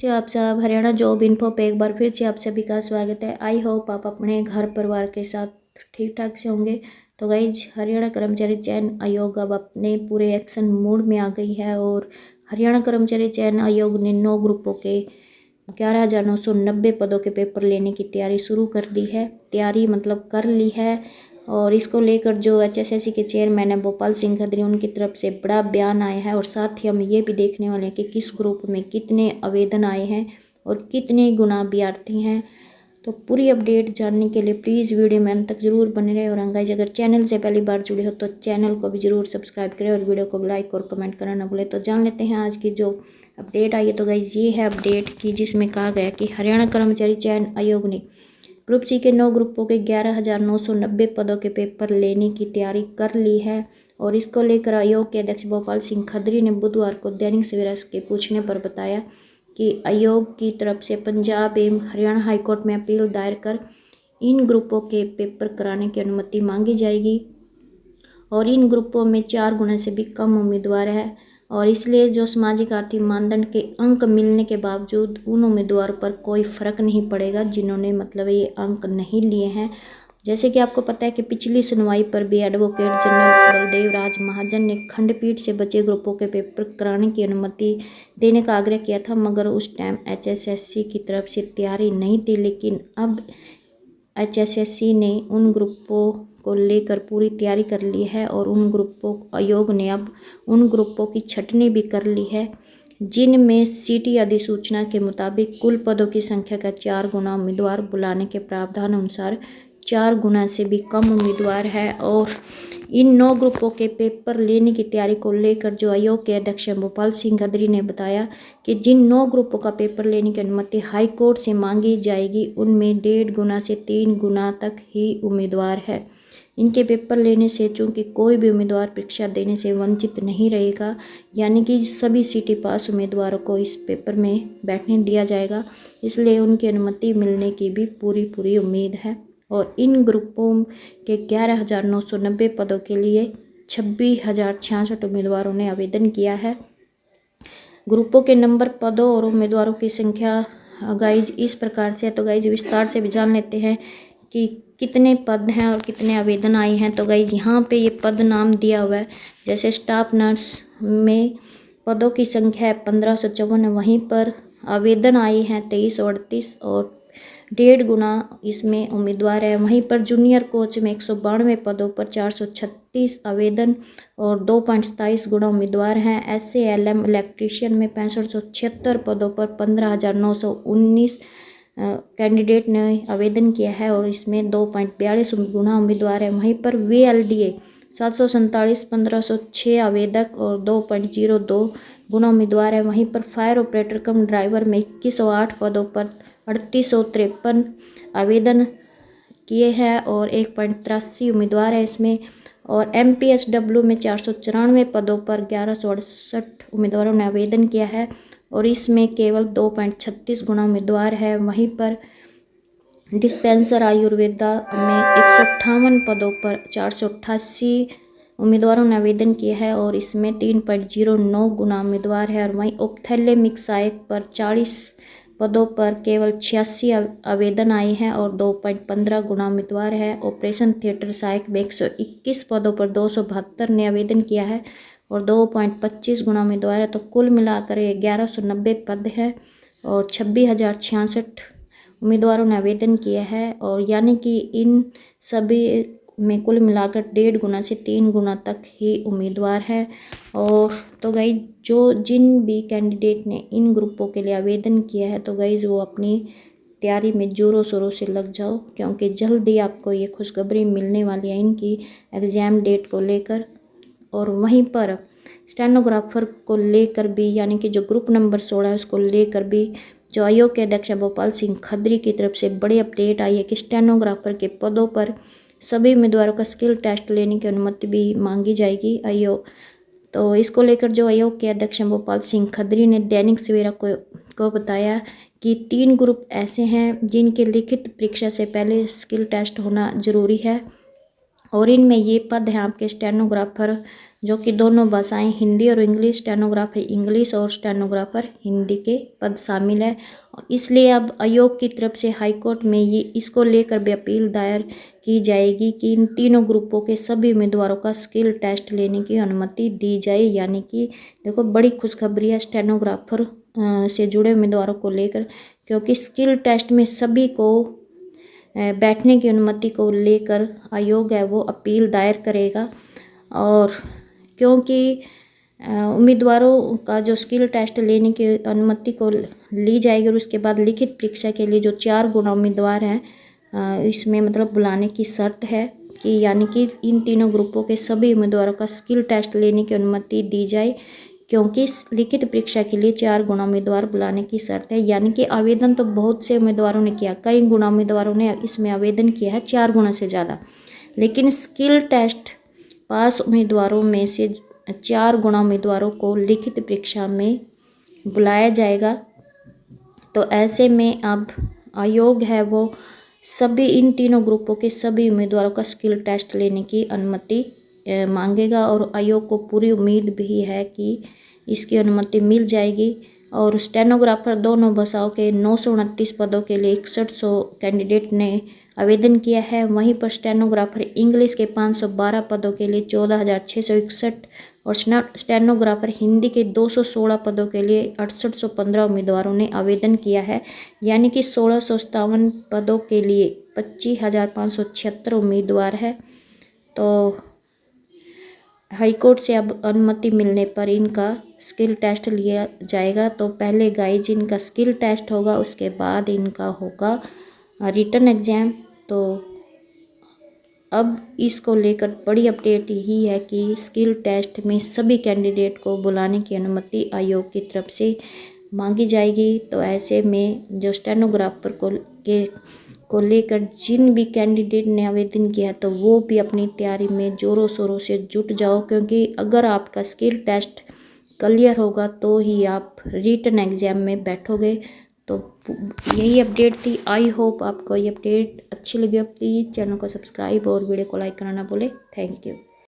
जी आप सब Haryana job info पे एक बार फिर से आप सभी का स्वागत है। आई होप आप अपने घर परिवार के साथ ठीक ठाक से होंगे। तो गाइज हरियाणा कर्मचारी चयन आयोग अब अपने पूरे एक्शन मोड में आ गई है और हरियाणा कर्मचारी चयन आयोग ने 9 ग्रुपों के 11,990 पदों के पेपर लेने की तैयारी शुरू कर दी है। तैयारी मतलब कर ली है। और इसको लेकर जो HSSC के चेयरमैन है भोपाल सिंह खत्री, उनकी तरफ से बड़ा बयान आया है। और साथ ही हम ये भी देखने वाले हैं कि किस ग्रुप में कितने आवेदन आए हैं और कितने गुना अभ्यर्थी हैं। तो पूरी अपडेट जानने के लिए प्लीज़ वीडियो में अंत तक जरूर बने रहे। और गाइस अगर चैनल से पहली बार जुड़े हो तो चैनल को भी जरूर सब्सक्राइब करें और वीडियो को लाइक और कमेंट करना ना भूलें। तो जान लेते हैं आज की जो अपडेट आई है। तो गाइस ये है अपडेट की जिसमें कहा गया कि हरियाणा कर्मचारी चयन आयोग ने ग्रुप सी के 9 ग्रुपों के 11,990 पदों के पेपर लेने की तैयारी कर ली है। और इसको लेकर आयोग के अध्यक्ष भोपाल सिंह खत्री ने बुधवार को दैनिक सवेरा के पूछने पर बताया कि आयोग की तरफ से पंजाब एवं हरियाणा हाईकोर्ट में अपील दायर कर इन ग्रुपों के पेपर कराने की अनुमति मांगी जाएगी। और इन ग्रुपों में 4 गुना से भी कम उम्मीदवार है और इसलिए जो सामाजिक आर्थिक मानदंड के अंक मिलने के बावजूद उन उम्मीदवारों पर कोई फ़र्क नहीं पड़ेगा जिन्होंने मतलब ये अंक नहीं लिए हैं। जैसे कि आपको पता है कि पिछली सुनवाई पर भी एडवोकेट जनरल बलदेव राज महाजन ने खंडपीठ से बचे ग्रुपों के पेपर कराने की अनुमति देने का आग्रह किया था, मगर उस टाइम HSSC की तरफ से तैयारी नहीं थी। लेकिन अब HSSC ने उन ग्रुपों को लेकर पूरी तैयारी कर ली है और उन ग्रुपों आयोग ने अब उन ग्रुपों की छंटनी भी कर ली है जिनमें सीटी अधिसूचना के मुताबिक कुल पदों की संख्या का 4 गुना उम्मीदवार बुलाने के प्रावधान अनुसार 4 गुना से भी कम उम्मीदवार है। और इन 9 ग्रुपों के पेपर लेने की तैयारी को लेकर जो आयोग के अध्यक्ष भोपाल सिंह खत्री ने बताया कि जिन 9 ग्रुपों का पेपर लेने की अनुमति हाई कोर्ट से मांगी जाएगी उनमें 1.5 गुना से 3 गुना तक ही उम्मीदवार है। इनके पेपर लेने से चूंकि कोई भी उम्मीदवार परीक्षा देने से वंचित नहीं रहेगा, यानी कि सभी सीटी पास उम्मीदवारों को इस पेपर में बैठने दिया जाएगा, इसलिए उनकी अनुमति मिलने की भी पूरी उम्मीद है। और इन ग्रुपों के 11,990 पदों के लिए 26,066 उम्मीदवारों ने आवेदन किया है। ग्रुपों के नंबर, पदों और उम्मीदवारों की संख्या गाइज इस प्रकार से है। तो गाइज विस्तार से भी जान लेते हैं कि कितने पद हैं और कितने आवेदन आए हैं। तो गाइज यहाँ पे ये पद नाम दिया हुआ है। जैसे स्टाफ नर्स में पदों की संख्या है 1554, वहीं पर आवेदन आए हैं 2338 और 1.5 गुना इसमें उम्मीदवार है। वहीं पर जूनियर कोच में 192 पदों पर 436 आवेदन और 2.27 गुना उम्मीदवार हैं। SALM इलेक्ट्रीशियन में 6576 पदों पर 15,919 कैंडिडेट ने आवेदन किया है और इसमें 2.42 गुना उम्मीदवार है। वहीं पर VLDA 747 1506 आवेदक और 2.02 गुना उम्मीदवार है। वहीं पर फायर ऑपरेटर कम ड्राइवर में 2108 पदों पर 3853 आवेदन किए हैं और 1.83 उम्मीदवार है इसमें। और MPHW में 494 पदों पर 1168 उम्मीदवारों ने आवेदन किया है और इसमें केवल 2.36 गुना उम्मीदवार है। वहीं पर डिस्पेंसर आयुर्वेदा में 158 पदों पर 488 उम्मीदवारों ने आवेदन किया है और इसमें 3.09 गुना उम्मीदवार है। और वहीं ऑप्थेल्मिक सहायक पर 40 पदों पर केवल 86 आवेदन आए हैं और 2.15 गुना उम्मीदवार है। ऑपरेशन थिएटर सहायक में 121 पदों पर 272 ने आवेदन किया है और 2.25 गुना उम्मीदवार है। तो कुल मिलाकर 1190 पद है और 26,066 उम्मीदवारों ने आवेदन किया है। और यानी कि इन सभी में कुल मिलाकर 1.5 गुना से 3 गुना तक ही उम्मीदवार है। और तो गाइज जिन भी कैंडिडेट ने इन ग्रुपों के लिए आवेदन किया है तो गाइज वो अपनी तैयारी में ज़ोरों शोरों से लग जाओ, क्योंकि जल्द ही आपको ये खुशखबरी मिलने वाली है इनकी एग्ज़ाम डेट को लेकर। और वहीं पर स्टेनोग्राफर को लेकर भी, यानी कि जो ग्रुप नंबर 16 है उसको लेकर भी जो आयोग के अध्यक्ष भोपाल सिंह खत्री की तरफ से बड़ी अपडेट आई है कि स्टेनोग्राफर के पदों पर सभी उम्मीदवारों का स्किल टेस्ट लेने की अनुमति भी मांगी जाएगी आयोग। तो इसको लेकर जो आयोग के अध्यक्ष भोपाल सिंह खत्री ने दैनिक सवेरा को बताया कि 3 ग्रुप ऐसे हैं जिनके लिखित परीक्षा से पहले स्किल टेस्ट होना जरूरी है। और इनमें ये पद हैं आपके स्टेनोग्राफर, जो कि दोनों भाषाएं हिंदी और इंग्लिश, स्टेनोग्राफर इंग्लिश और स्टेनोग्राफर हिंदी के पद शामिल है। इसलिए अब आयोग की तरफ से हाई कोर्ट में ये इसको लेकर भी अपील दायर की जाएगी कि इन तीनों ग्रुपों के सभी उम्मीदवारों का स्किल टेस्ट लेने की अनुमति दी जाए। यानी कि देखो बड़ी खुशखबरी है स्टेनोग्राफर से जुड़े उम्मीदवारों को लेकर, क्योंकि स्किल टेस्ट में सभी को बैठने की अनुमति को लेकर आयोग है वो अपील दायर करेगा। और क्योंकि उम्मीदवारों का जो स्किल टेस्ट लेने की अनुमति को ली जाएगी और उसके बाद लिखित परीक्षा के लिए जो 4 गुना उम्मीदवार हैं इसमें मतलब बुलाने की शर्त है कि यानी कि इन तीनों ग्रुपों के सभी उम्मीदवारों का स्किल टेस्ट लेने की अनुमति दी जाए, क्योंकि लिखित परीक्षा के लिए 4 गुना उम्मीदवार बुलाने की शर्त है। यानी कि आवेदन तो बहुत से उम्मीदवारों ने किया, कई गुना उम्मीदवारों ने इसमें आवेदन किया है, 4 गुना से ज़्यादा, लेकिन स्किल टेस्ट पास उम्मीदवारों में से 4 गुना उम्मीदवारों को लिखित परीक्षा में बुलाया जाएगा। तो ऐसे में अब आयोग है वो सभी इन तीनों ग्रुपों के सभी उम्मीदवारों का स्किल टेस्ट लेने की अनुमति मांगेगा और आयोग को पूरी उम्मीद भी है कि इसकी अनुमति मिल जाएगी। और स्टेनोग्राफर दोनों भाषाओं के 929 पदों के लिए 6100 कैंडिडेट ने आवेदन किया है। वहीं पर स्टेनोग्राफर इंग्लिश के 512 पदों के लिए 14,661 और स्टेनोग्राफर हिंदी के 216 पदों के लिए 6815 उम्मीदवारों ने आवेदन किया है। यानी कि 1657 पदों के लिए 25,576 उम्मीदवार है। तो हाईकोर्ट से अब अनुमति मिलने पर इनका स्किल टेस्ट लिया जाएगा। तो पहले गाइज इनका स्किल टेस्ट होगा, उसके बाद इनका होगा रिटन एग्ज़ाम। तो अब इसको लेकर बड़ी अपडेट यही है कि स्किल टेस्ट में सभी कैंडिडेट को बुलाने की अनुमति आयोग की तरफ से मांगी जाएगी। तो ऐसे में जो स्टेनोग्राफर को लेकर जिन भी कैंडिडेट ने आवेदन किया है तो वो भी अपनी तैयारी में ज़ोरों शोरों से जुट जाओ, क्योंकि अगर आपका स्किल टेस्ट क्लियर होगा तो ही आप रिटन एग्ज़ाम में बैठोगे। तो यही अपडेट थी। आई होप आपको ये अपडेट अच्छी लगी हो। प्लीज़ चैनल को सब्सक्राइब और वीडियो को लाइक करना ना भूलें। Thank you.